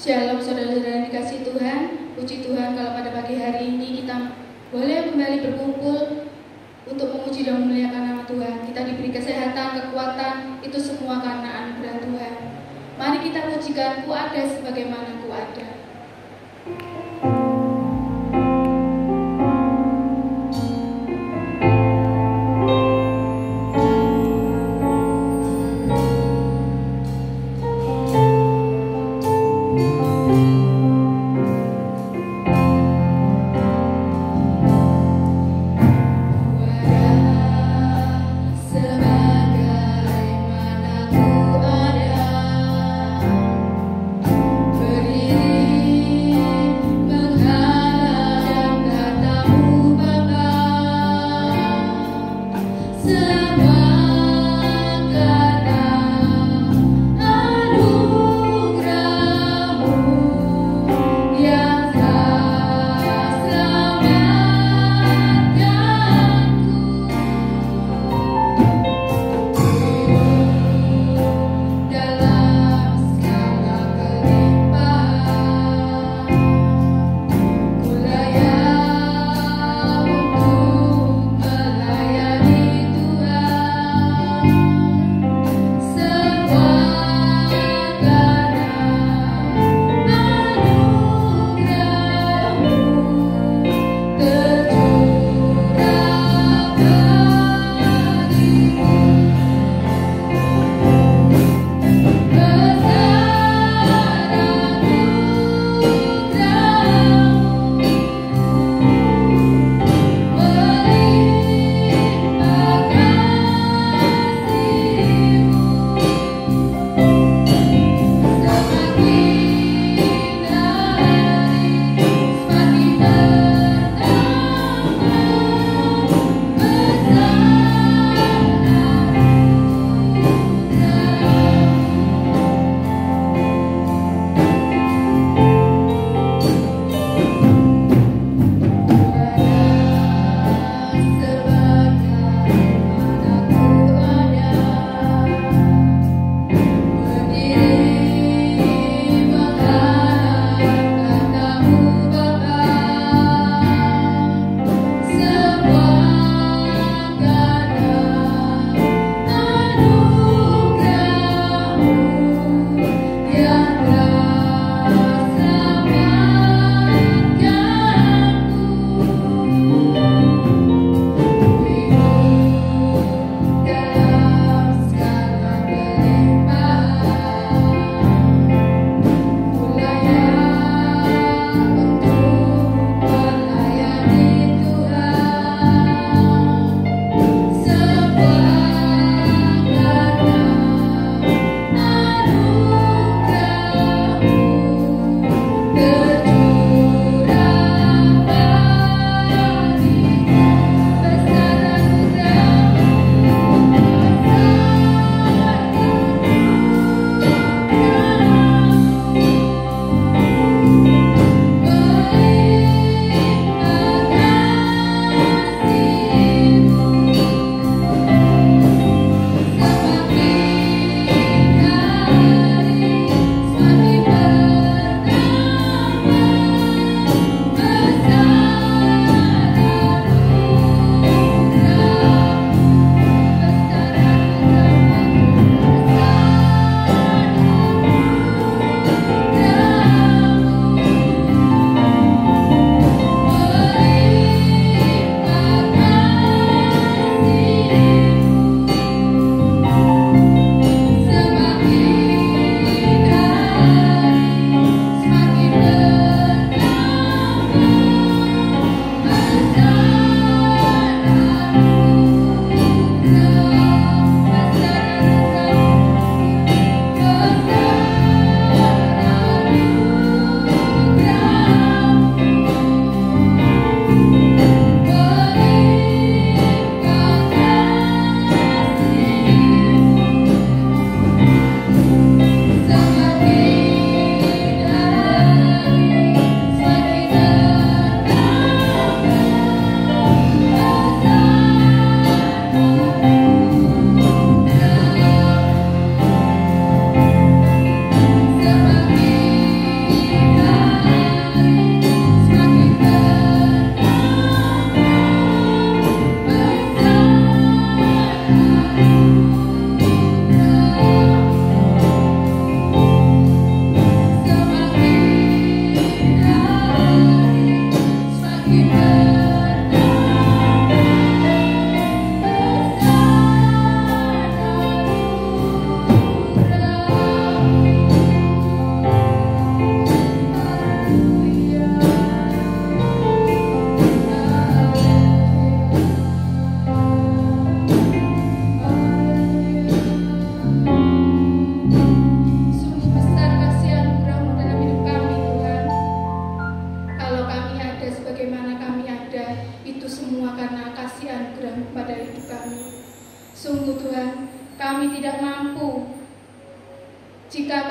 Shalom saudara-saudara yang dikasih Tuhan. Puji Tuhan kalau pada pagi hari ini kita boleh kembali berkumpul untuk memuji dan memuliakan nama Tuhan. Kita diberi kesehatan, kekuatan, itu semua karena anugerah Tuhan. Mari kita pujikan, Ku ada sebagaimana Ku ada. Sebagaimana ku ada, berdiri Sungguh Tuhan, kami tidak mampu. Jika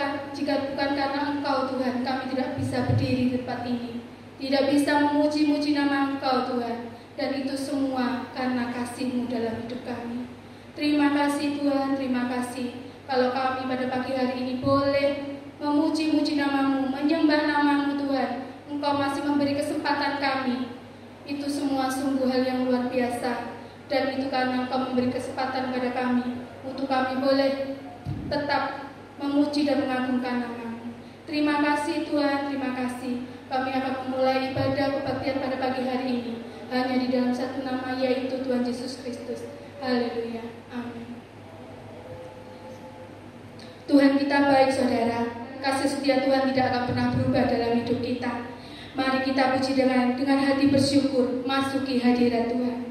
bukan karena Engkau Tuhan, kami tidak bisa berdiri di tempat ini, tidak bisa memuji-muji nama Engkau Tuhan. Dan itu semua karena kasih-Mu dalam hidup kami. Terima kasih Tuhan, terima kasih. Kalau kami pada pagi hari ini boleh memuji-muji nama-Mu, menyembah nama-Mu Tuhan, Engkau masih memberi kesempatan kami. Itu semua sungguh hal yang luar biasa. Dan itu karena Engkau memberi kesempatan pada kami, untuk kami boleh tetap memuji dan mengagungkan nama-Mu. Terima kasih Tuhan, terima kasih. Kami akan memulai ibadah kebaktian pada pagi hari ini hanya di dalam satu nama, yaitu Tuhan Yesus Kristus. Haleluya, amin. Tuhan kita baik saudara, kasih setia Tuhan tidak akan pernah berubah dalam hidup kita. Mari kita puji dengan hati bersyukur, masuki hadirat Tuhan.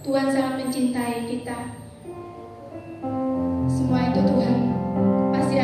Tuhan sangat mencintai kita. Semua itu Tuhan pasti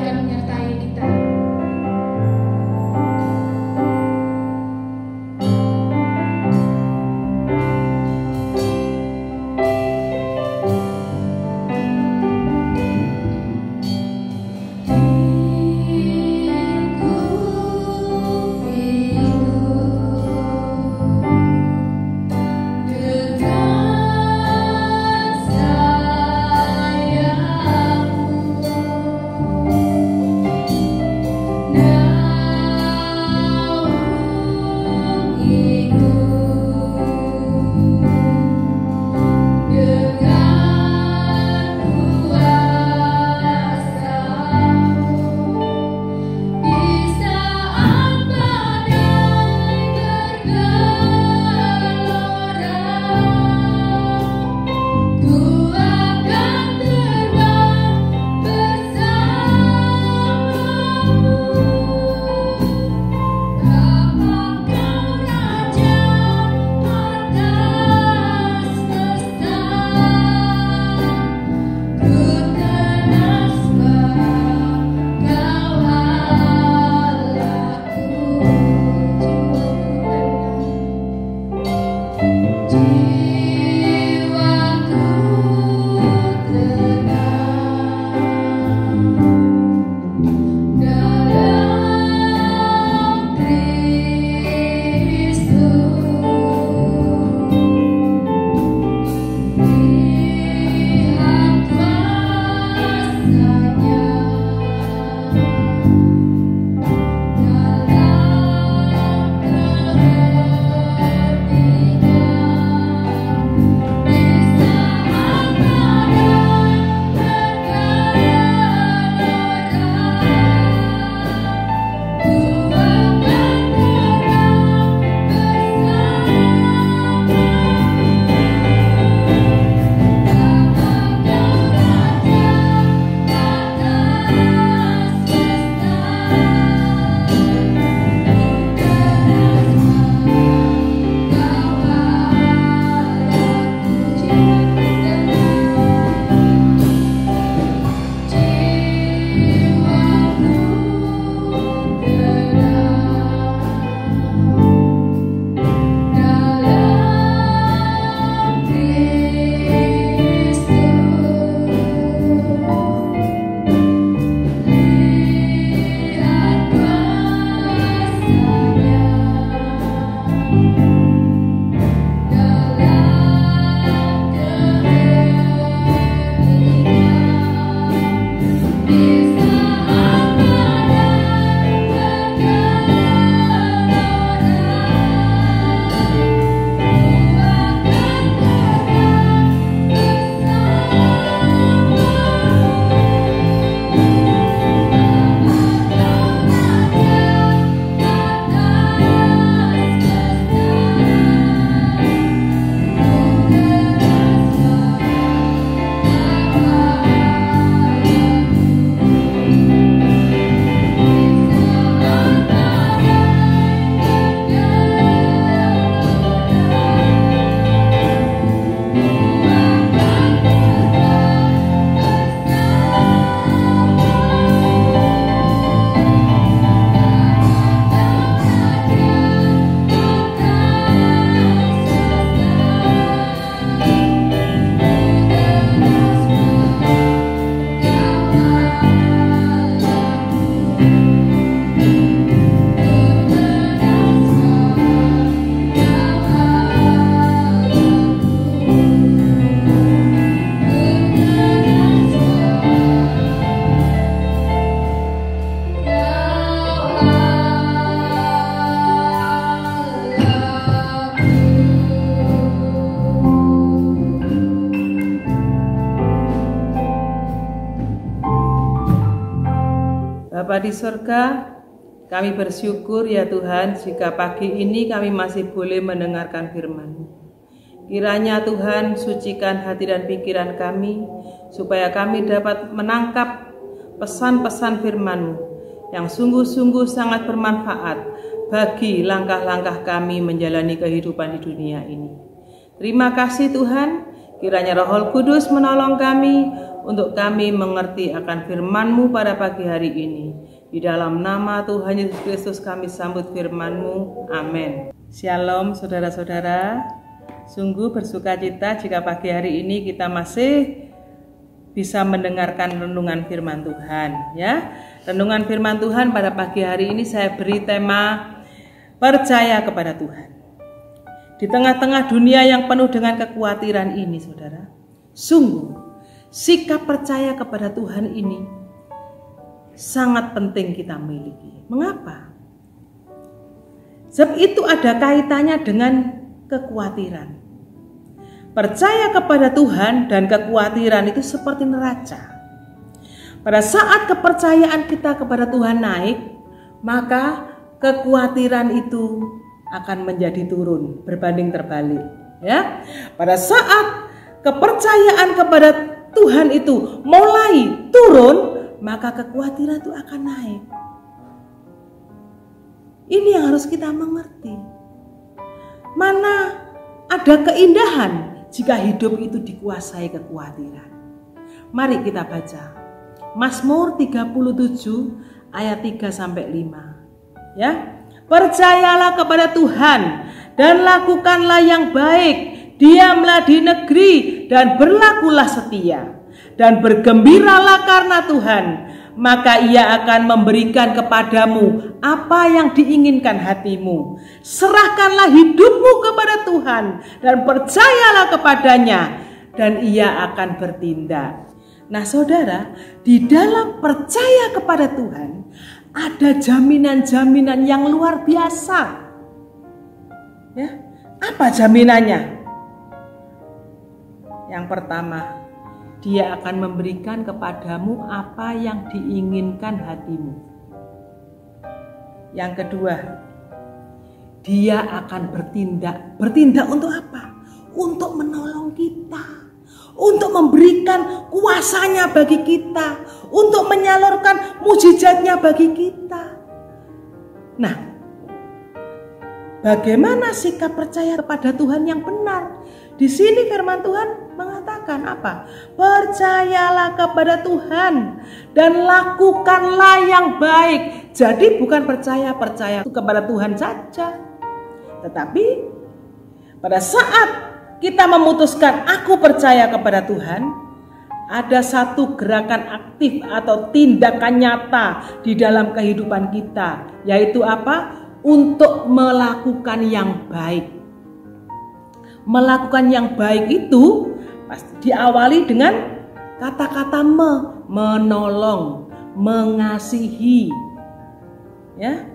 Bapa di surga, kami bersyukur ya Tuhan jika pagi ini kami masih boleh mendengarkan firman-Mu. Kiranya Tuhan sucikan hati dan pikiran kami, supaya kami dapat menangkap pesan-pesan firman-Mu yang sungguh-sungguh sangat bermanfaat bagi langkah-langkah kami menjalani kehidupan di dunia ini. Terima kasih Tuhan, kiranya Roh Kudus menolong kami untuk kami mengerti akan firman-Mu pada pagi hari ini. Di dalam nama Tuhan Yesus Kristus kami sambut firman-Mu. Amin. Shalom saudara-saudara. Sungguh bersuka cita jika pagi hari ini kita masih bisa mendengarkan renungan firman Tuhan, ya. Renungan firman Tuhan pada pagi hari ini saya beri tema percaya kepada Tuhan. Di tengah-tengah dunia yang penuh dengan kekhawatiran ini, saudara, sungguh sikap percaya kepada Tuhan ini sangat penting kita miliki. Mengapa? Sebab itu ada kaitannya dengan kekhawatiran. Percaya kepada Tuhan dan kekhawatiran itu seperti neraca. Pada saat kepercayaan kita kepada Tuhan naik, maka kekhawatiran itu akan menjadi turun, berbanding terbalik, ya. Pada saat kepercayaan kepada Tuhan itu mulai turun, maka kekhawatiran itu akan naik. Ini yang harus kita mengerti. Mana ada keindahan jika hidup itu dikuasai kekhawatiran. Mari kita baca Mazmur 37 ayat 3-5. Ya. Percayalah kepada Tuhan dan lakukanlah yang baik. Diamlah di negeri dan berlakulah setia. Dan bergembiralah karena Tuhan, maka Ia akan memberikan kepadamu apa yang diinginkan hatimu. Serahkanlah hidupmu kepada Tuhan dan percayalah kepadanya, dan Ia akan bertindak. Nah saudara, di dalam percaya kepada Tuhan ada jaminan-jaminan yang luar biasa. Ya, apa jaminannya? Yang pertama, Dia akan memberikan kepadamu apa yang diinginkan hatimu. Yang kedua, Dia akan bertindak. Bertindak untuk apa? Untuk menolong kita. Untuk memberikan kuasanya bagi kita. Untuk menyalurkan mujizatnya bagi kita. Nah, bagaimana sikap percaya kepada Tuhan yang benar? Di sini firman Tuhan mengatakan apa? Percayalah kepada Tuhan dan lakukanlah yang baik. Jadi bukan percaya kepada Tuhan saja. Tetapi pada saat kita memutuskan aku percaya kepada Tuhan, ada satu gerakan aktif atau tindakan nyata di dalam kehidupan kita, yaitu apa? Untuk melakukan yang baik. Melakukan yang baik itu pasti diawali dengan kata-kata menolong, mengasihi, ya,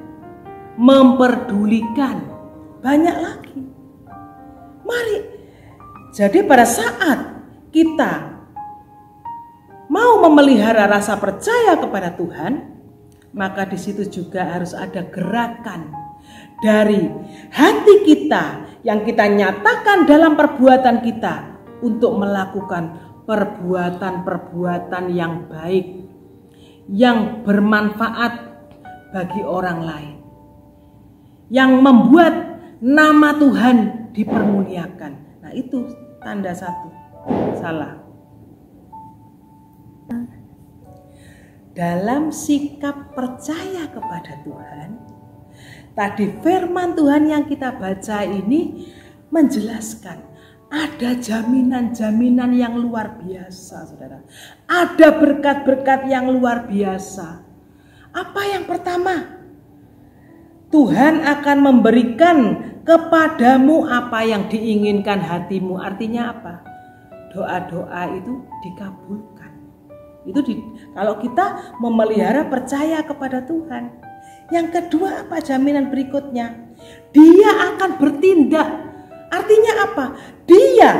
memperdulikan, banyak lagi. Mari, jadi pada saat kita mau memelihara rasa percaya kepada Tuhan, maka di situ juga harus ada gerakan dari hati kita yang kita nyatakan dalam perbuatan kita untuk melakukan perbuatan-perbuatan yang baik, yang bermanfaat bagi orang lain, yang membuat nama Tuhan dipermuliakan. Nah itu tanda satu, salah. Dalam sikap percaya kepada Tuhan, tadi firman Tuhan yang kita baca ini menjelaskan ada jaminan-jaminan yang luar biasa, saudara. Ada berkat-berkat yang luar biasa. Apa yang pertama? Tuhan akan memberikan kepadamu apa yang diinginkan hatimu. Artinya apa? Doa-doa itu dikabulkan. Kalau kita memelihara percaya kepada Tuhan. Yang kedua apa jaminan berikutnya? Dia akan bertindak. Artinya apa? Dia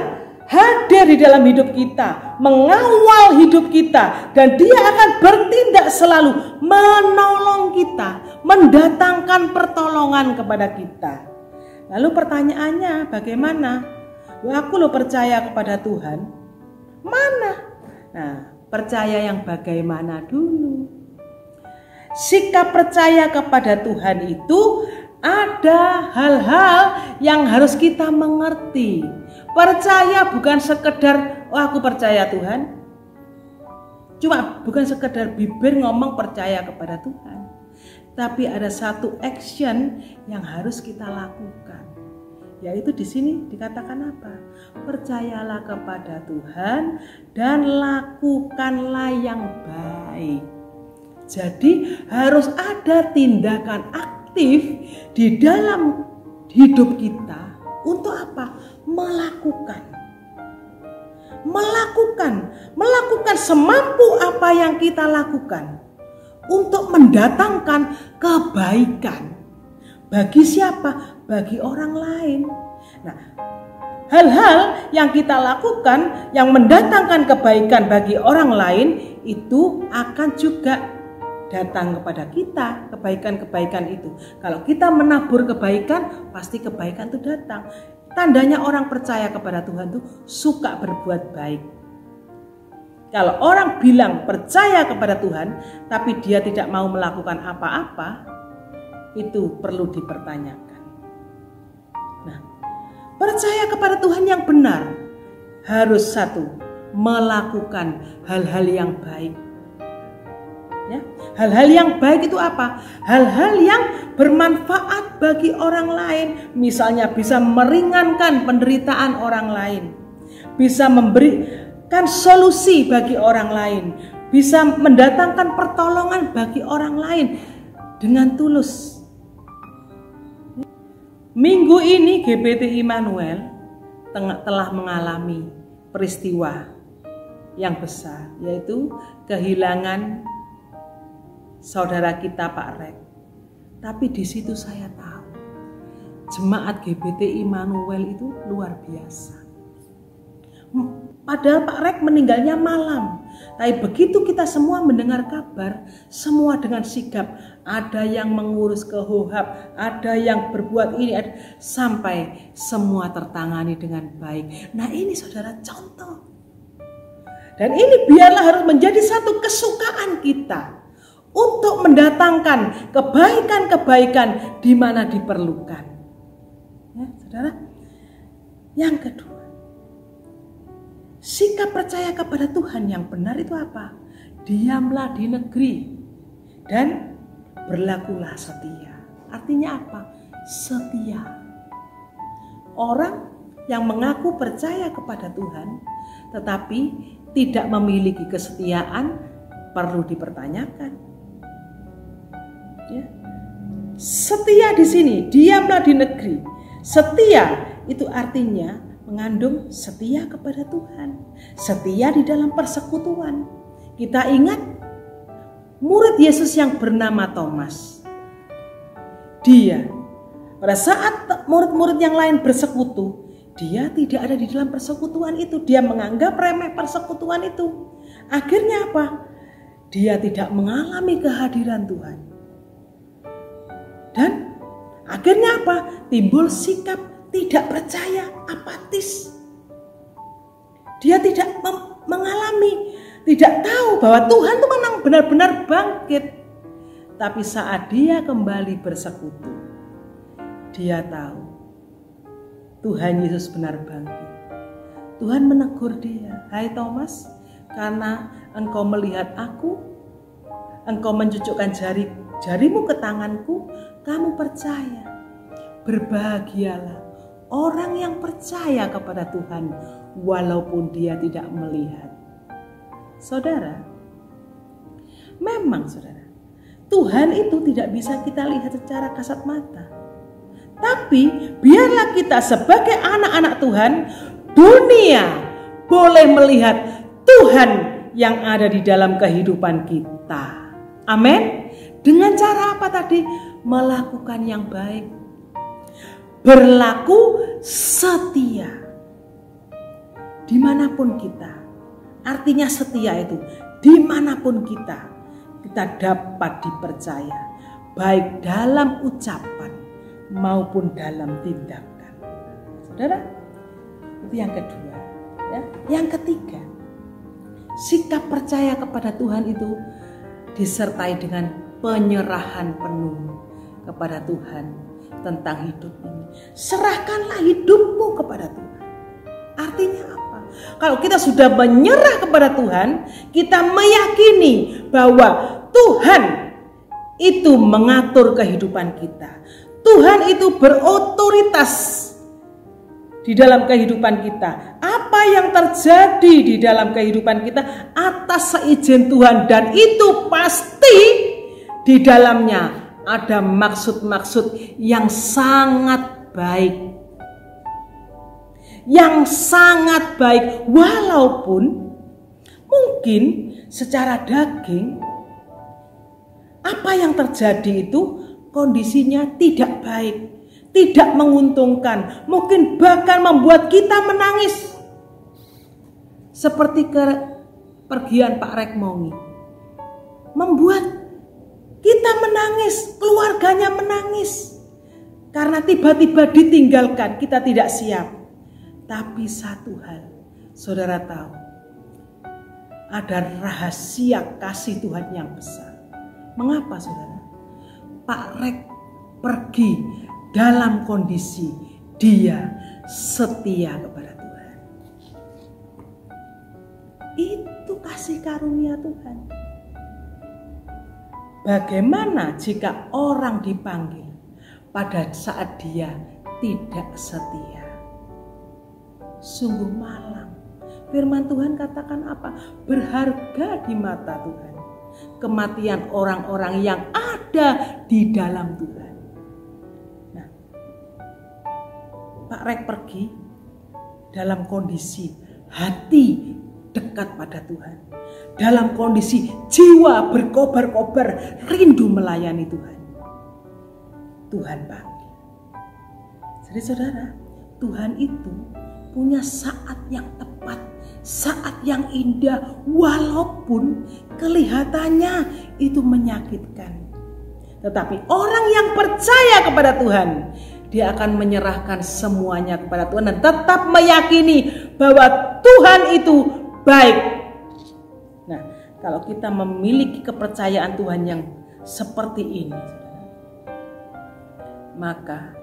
hadir di dalam hidup kita, mengawal hidup kita, dan dia akan bertindak selalu menolong kita, mendatangkan pertolongan kepada kita. Lalu pertanyaannya bagaimana? Aku percaya kepada Tuhan. Mana? Nah, percaya yang bagaimana dulu? Sikap percaya kepada Tuhan itu ada hal-hal yang harus kita mengerti. Percaya bukan sekedar aku percaya Tuhan. Cuma bukan sekedar bibir ngomong percaya kepada Tuhan. Tapi ada satu action yang harus kita lakukan. Yaitu di sini dikatakan apa? Percayalah kepada Tuhan dan lakukanlah yang baik. Jadi harus ada tindakan aktif di dalam hidup kita. Untuk apa? Melakukan semampu apa yang kita lakukan untuk mendatangkan kebaikan. Bagi siapa? Bagi orang lain. Nah, hal-hal yang kita lakukan yang mendatangkan kebaikan bagi orang lain itu akan juga datang kepada kita, kebaikan-kebaikan itu. Kalau kita menabur kebaikan, pasti kebaikan itu datang. Tandanya orang percaya kepada Tuhan itu suka berbuat baik. Kalau orang bilang percaya kepada Tuhan, tapi dia tidak mau melakukan apa-apa, itu perlu dipertanyakan. Nah, percaya kepada Tuhan yang benar harus satu, melakukan hal-hal yang baik. Ya, hal-hal yang baik itu apa? Hal-hal yang bermanfaat bagi orang lain. Misalnya bisa meringankan penderitaan orang lain, bisa memberikan solusi bagi orang lain, bisa mendatangkan pertolongan bagi orang lain dengan tulus. Minggu ini GBT Immanuel telah mengalami peristiwa yang besar, yaitu kehilangan saudara kita Pak Rek. Tapi di situ saya tahu jemaat GBT Immanuel itu luar biasa. Padahal Pak Rek meninggalnya malam. Tapi begitu kita semua mendengar kabar, semua dengan sigap. Ada yang mengurus kehohab, ada yang berbuat ini, sampai semua tertangani dengan baik. Nah ini saudara contoh. Dan ini biarlah harus menjadi satu kesukaan kita untuk mendatangkan kebaikan-kebaikan di mana diperlukan. Ya, saudara. Yang kedua, sikap percaya kepada Tuhan yang benar itu apa? Diamlah di negeri dan berlakulah setia. Artinya apa? Setia. Orang yang mengaku percaya kepada Tuhan tetapi tidak memiliki kesetiaan perlu dipertanyakan. Ya. Setia di sini, diamlah di negeri. Setia itu artinya mengandung setia kepada Tuhan, setia di dalam persekutuan. Kita ingat murid Yesus yang bernama Thomas. Dia pada saat murid-murid yang lain bersekutu, dia tidak ada di dalam persekutuan itu. Dia menganggap remeh persekutuan itu. Akhirnya apa? Dia tidak mengalami kehadiran Tuhan. Dan akhirnya apa? Timbul sikap tidak percaya, apatis. Dia tidak mengalami, tidak tahu bahwa Tuhan itu memang benar-benar bangkit. Tapi saat dia kembali bersekutu, dia tahu Tuhan Yesus benar bangkit. Tuhan menegur dia, "Hai Thomas, karena engkau melihat aku, engkau mencucukkan jarimu ke tanganku, kamu percaya. Berbahagialah orang yang percaya kepada Tuhan walaupun dia tidak melihat." Saudara, memang saudara, Tuhan itu tidak bisa kita lihat secara kasat mata. Tapi biarlah kita sebagai anak-anak Tuhan, dunia boleh melihat Tuhan yang ada di dalam kehidupan kita. Amin. Dengan cara apa tadi? Melakukan yang baik, berlaku setia. dimanapun kita. Artinya setia itu dimanapun kita dapat dipercaya, baik dalam ucapan maupun dalam tindakan. Saudara, itu yang kedua. Ya. Yang ketiga, sikap percaya kepada Tuhan itu disertai dengan penyerahan penuh kepada Tuhan tentang hidup ini. Serahkanlah hidupmu kepada Tuhan. Artinya apa? Kalau kita sudah menyerah kepada Tuhan, kita meyakini bahwa Tuhan itu mengatur kehidupan kita. Tuhan itu berotoritas di dalam kehidupan kita. Apa yang terjadi di dalam kehidupan kita atas seizin Tuhan, dan itu pasti di dalamnya ada maksud-maksud yang sangat baik. Yang sangat baik, walaupun mungkin secara daging apa yang terjadi itu kondisinya tidak baik, tidak menguntungkan, mungkin bahkan membuat kita menangis. Seperti kepergian Pak Rekmongi, membuat kita menangis, keluarganya menangis, karena tiba-tiba ditinggalkan, kita tidak siap. Tapi satu hal, saudara tahu, ada rahasia kasih Tuhan yang besar. Mengapa saudara? Pak Rek pergi dalam kondisi dia setia kepada Tuhan. Itu kasih karunia Tuhan. Bagaimana jika orang dipanggil pada saat dia tidak setia? Sungguh malang. Firman Tuhan katakan apa? Berharga di mata Tuhan kematian orang-orang yang ada di dalam Tuhan. Nah, Pak Rek pergi dalam kondisi hati dekat pada Tuhan, dalam kondisi jiwa berkobar-kobar rindu melayani Tuhan. Tuhan panggil. Jadi saudara, Tuhan itu punya saat yang tepat, saat yang indah, walaupun kelihatannya itu menyakitkan. Tetapi orang yang percaya kepada Tuhan, dia akan menyerahkan semuanya kepada Tuhan dan tetap meyakini bahwa Tuhan itu baik. Nah, kalau kita memiliki kepercayaan Tuhan yang seperti ini, maka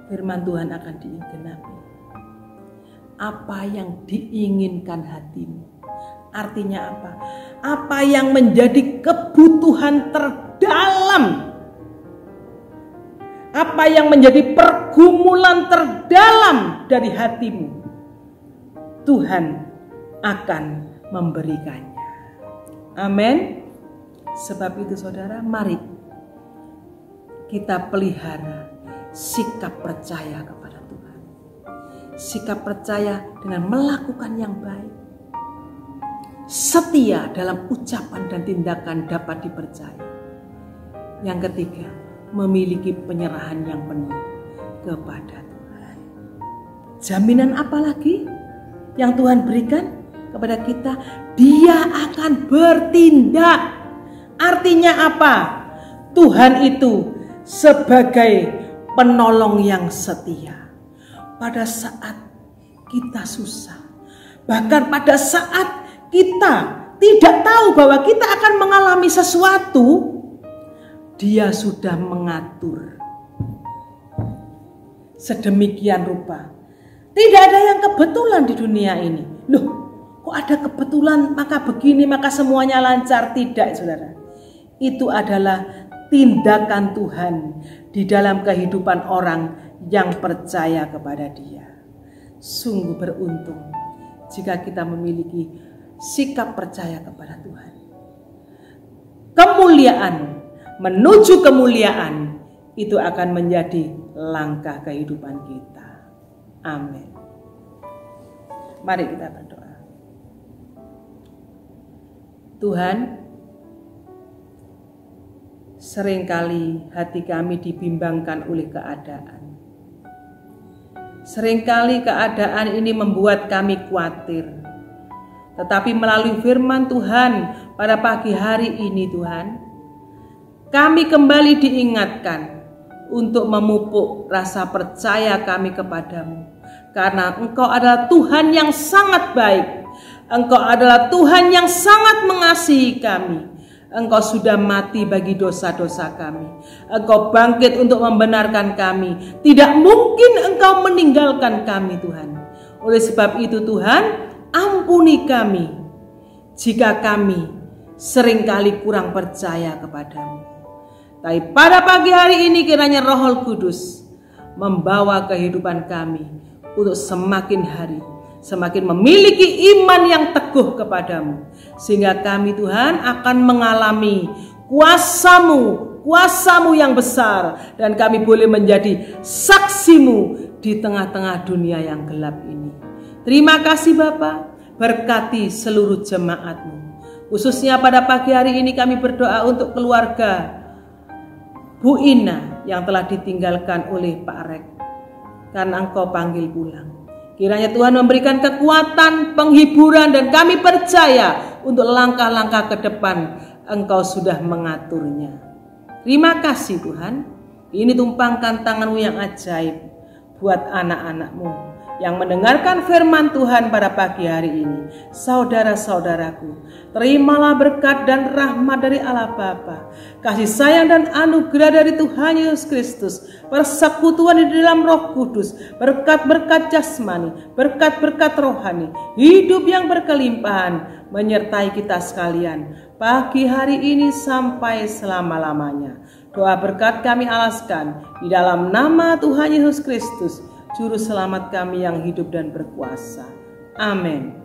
firman Tuhan akan digenapi. Apa yang diinginkan hatimu. Artinya apa? Apa yang menjadi kebutuhan terdalam, apa yang menjadi pergumulan terdalam dari hatimu, Tuhan akan memberikannya. Amin. Sebab itu saudara, mari kita pelihara sikap percaya kepada Tuhan. Sikap percaya dengan melakukan yang baik. Setia dalam ucapan dan tindakan dapat dipercaya. Yang ketiga, memiliki penyerahan yang penuh kepada Tuhan. Jaminan apa lagi yang Tuhan berikan kepada kita? Dia akan bertindak. Artinya apa? Tuhan itu sebagai penolong yang setia. Pada saat kita susah, bahkan pada saat kita tidak tahu bahwa kita akan mengalami sesuatu, Dia sudah mengatur sedemikian rupa. Tidak ada yang kebetulan di dunia ini. Loh, kok ada kebetulan maka begini, maka semuanya lancar? Tidak, saudara. Itu adalah tindakan Tuhan di dalam kehidupan orang yang percaya kepada Dia. Sungguh beruntung jika kita memiliki sikap percaya kepada Tuhan. Kemuliaan, menuju kemuliaan, itu akan menjadi langkah kehidupan kita. Amin. Mari kita berdoa. Tuhan, seringkali hati kami dibimbangkan oleh keadaan. Seringkali keadaan ini membuat kami khawatir. Tetapi melalui firman Tuhan pada pagi hari ini Tuhan, kami kembali diingatkan untuk memupuk rasa percaya kami kepadamu. Karena Engkau adalah Tuhan yang sangat baik. Engkau adalah Tuhan yang sangat mengasihi kami. Engkau sudah mati bagi dosa-dosa kami. Engkau bangkit untuk membenarkan kami. Tidak mungkin Engkau meninggalkan kami Tuhan. Oleh sebab itu Tuhan, ampuni kami jika kami seringkali kurang percaya kepadamu. Tapi pada pagi hari ini kiranya Roh Kudus membawa kehidupan kami untuk semakin hari semakin memiliki iman yang teguh kepadamu, sehingga kami Tuhan akan mengalami kuasa-Mu yang besar, dan kami boleh menjadi saksi-Mu di tengah-tengah dunia yang gelap ini. Terima kasih Bapa, berkati seluruh jemaat-Mu. Khususnya pada pagi hari ini kami berdoa untuk keluarga Bu Ina yang telah ditinggalkan oleh Pak Rek, karena Engkau panggil pulang. Kiranya Tuhan memberikan kekuatan, penghiburan, dan kami percaya untuk langkah-langkah ke depan Engkau sudah mengaturnya. Terima kasih Tuhan. Ini tumpangkan tangan-Mu yang ajaib buat anak-anak-Mu yang mendengarkan firman Tuhan pada pagi hari ini. Saudara-saudaraku, terimalah berkat dan rahmat dari Allah Bapa, kasih sayang dan anugerah dari Tuhan Yesus Kristus, persekutuan di dalam Roh Kudus, berkat-berkat jasmani, berkat-berkat rohani, hidup yang berkelimpahan menyertai kita sekalian pagi hari ini sampai selama-lamanya. Doa berkat kami alaskan di dalam nama Tuhan Yesus Kristus, Juru Selamat kami yang hidup dan berkuasa. Amin.